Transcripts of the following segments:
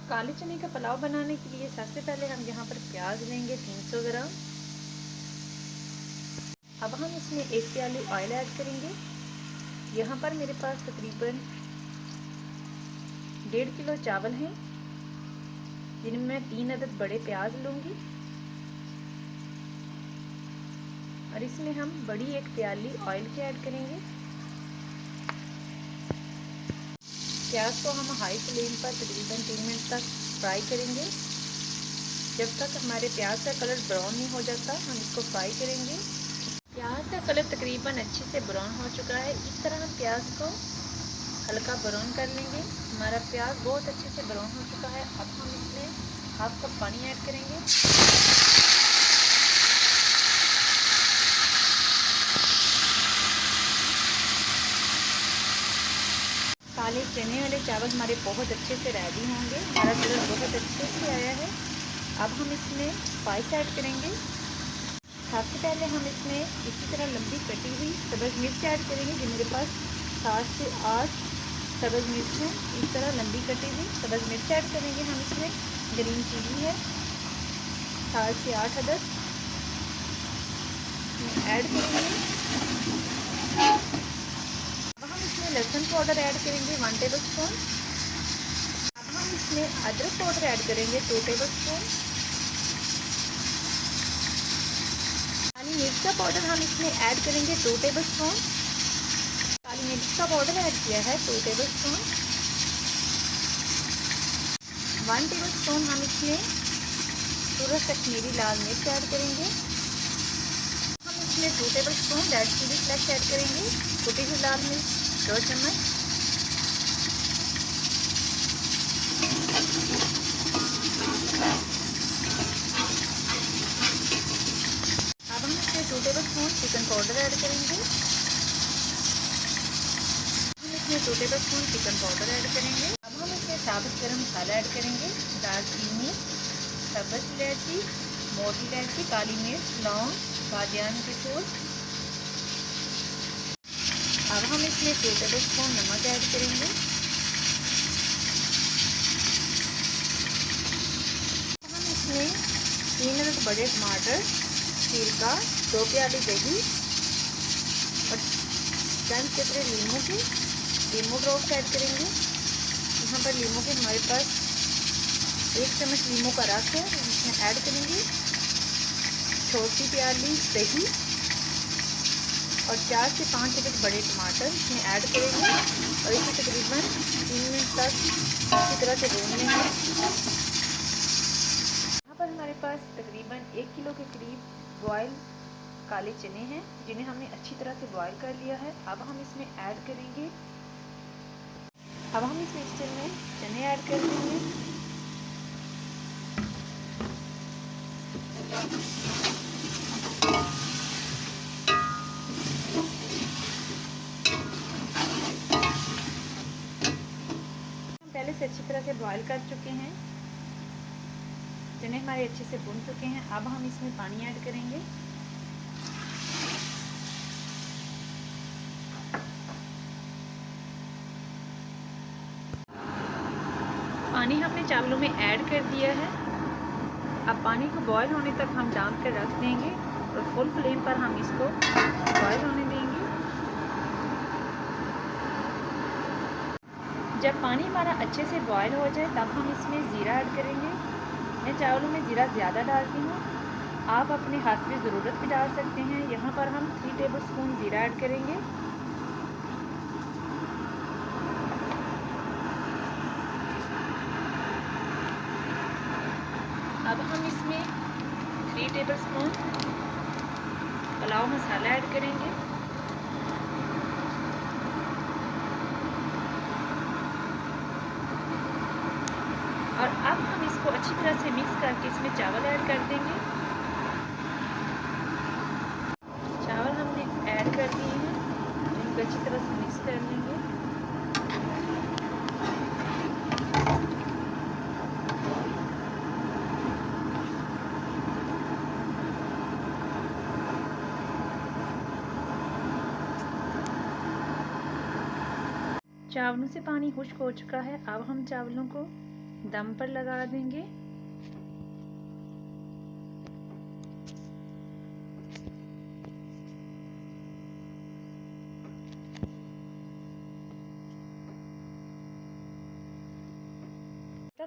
काले चने का पुलाव बनाने के लिए सबसे पहले हम यहाँ पर प्याज लेंगे 300 ग्राम। अब हम इसमें 1 प्याली ऑयल ऐड करेंगे। यहाँ पर मेरे पास तकरीबन 1.5 किलो चावल हैं, जिनमें मैं 3 अदद बड़े प्याज लूँगी और इसमें हम बड़ी 1 प्याली ऑयल की ऐड करेंगे। प्याज को हम हाई फ्लेम पर तकरीबन 3 मिनट तक फ्राई करेंगे। जब तक हमारे प्याज का कलर ब्राउन नहीं हो जाता हम इसको फ्राई करेंगे। प्याज का कलर तकरीबन अच्छे से ब्राउन हो चुका है। इस तरह हम प्याज को हल्का ब्राउन कर लेंगे। हमारा प्याज बहुत अच्छे से ब्राउन हो चुका है। अब हम इसमें 1/2 कप पानी ऐड करेंगे। काले चने वाले चावल हमारे बहुत अच्छे से रेडी होंगे। हमारा कलर बहुत अच्छे से आया है। अब हम इसमें स्पाइस ऐड करेंगे। सबसे पहले हम इसमें इसी तरह लंबी कटी हुई सब्ज़ मिर्च ऐड करेंगे, जो मेरे पास 7 से 8 सब्ज़ मिर्च है। इस तरह लंबी कटी हुई सब्ज़ मिर्च ऐड करेंगे। हम इसमें ग्रीन चिली है 7 से 8 अदद ऐड करेंगे। लहसुन पाउडर ऐड करेंगे 1 टेबल स्पून। अब हम इसमें अदरक पाउडर ऐड करेंगे 2 टेबल स्पून। काली मिर्च का पाउडर हम इसमें ऐड करेंगे 2 टेबल स्पून। काली मिर्च का पाउडर ऐड किया है 2 टेबल स्पून। 1 टेबल स्पून हम इसमें पूरा कश्मीरी लाल मिर्च ऐड करेंगे। हम इसमें 2 tablespoon red chilli flakes add करेंगे, कुटी हुई लाल मिर्च 2 चम्मच। अब हम इसमें 2 table spoon chicken powder add करेंगे। हम इसमें 2 table spoon chicken powder add करेंगे। अब हम इसमें साबुत गरम मसाला ऐड करेंगे, दालचीनी, सब्ज़ इलायची, मोटी इलायची, काली मिर्च, लौंग, बादियान के फूल। अब हम इसमें 2 टेबल स्पून नमक ऐड करेंगे। हम इसमें 3 अदद बड़े टमाटर, सिरका, 2 प्याली दही और चंद कतरे लीमू ड्रॉप्स ऐड करेंगे। यहाँ पर लीमू के हमारे पास 1 चम्मच लीमू का रस है, इसमें ऐड करेंगे। छोटी प्याली दही और 4 से 5 अदद बड़े टमाटर इसमें ऐड करेंगे और इसे तकरीबन 3 मिनट तक इसी तरह से भून लेंगे। यहाँ पर हमारे पास तकरीबन 1 किलो के करीब बॉयल काले चने हैं, जिन्हें हमने अच्छी तरह से बॉयल कर लिया है। अब हम इसमें ऐड करेंगे इस मिक्सचर में चने ऐड कर देंगे। पहले से अच्छी तरह से बॉईल कर चुके हैं, चने हमारे अच्छे से भून चुके हैं। अब हम इसमें पानी ऐड करेंगे। पानी हमने चावलों में ऐड कर दिया है। अब पानी को बॉईल होने तक हम ढक कर रख देंगे और फुल फ्लेम पर हम इसको बॉईल होने देंगे। जब पानी हमारा अच्छे से बॉईल हो जाए तब हम इसमें ज़ीरा ऐड करेंगे। मैं चावलों में ज़ीरा ज़्यादा डालती हूँ, आप अपने हाथ में ज़रूरत भी डाल सकते हैं। यहाँ पर हम 3 टेबल स्पून ज़ीरा ऐड करेंगे। अब हम इसमें 3 टेबल स्पून पुलाव मसाला ऐड करेंगे। और अब हम इसको अच्छी तरह से मिक्स करके इसमें चावल ऐड कर देंगे। चावल हमने ऐड कर दिए हैं, इनको अच्छी तरह से मिक्स कर लेंगे। चावलों से पानी खुश्क हो चुका है। अब हम चावलों को दम पर लगा देंगे।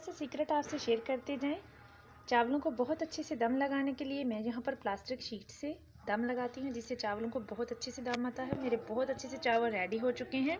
से सीक्रेट आपसे शेयर करते जाएं। चावलों को बहुत अच्छे से दम लगाने के लिए मैं यहाँ पर प्लास्टिक शीट से दम लगाती हूँ, जिससे चावलों को बहुत अच्छे से दम आता है। मेरे बहुत अच्छे से चावल रेडी हो चुके हैं।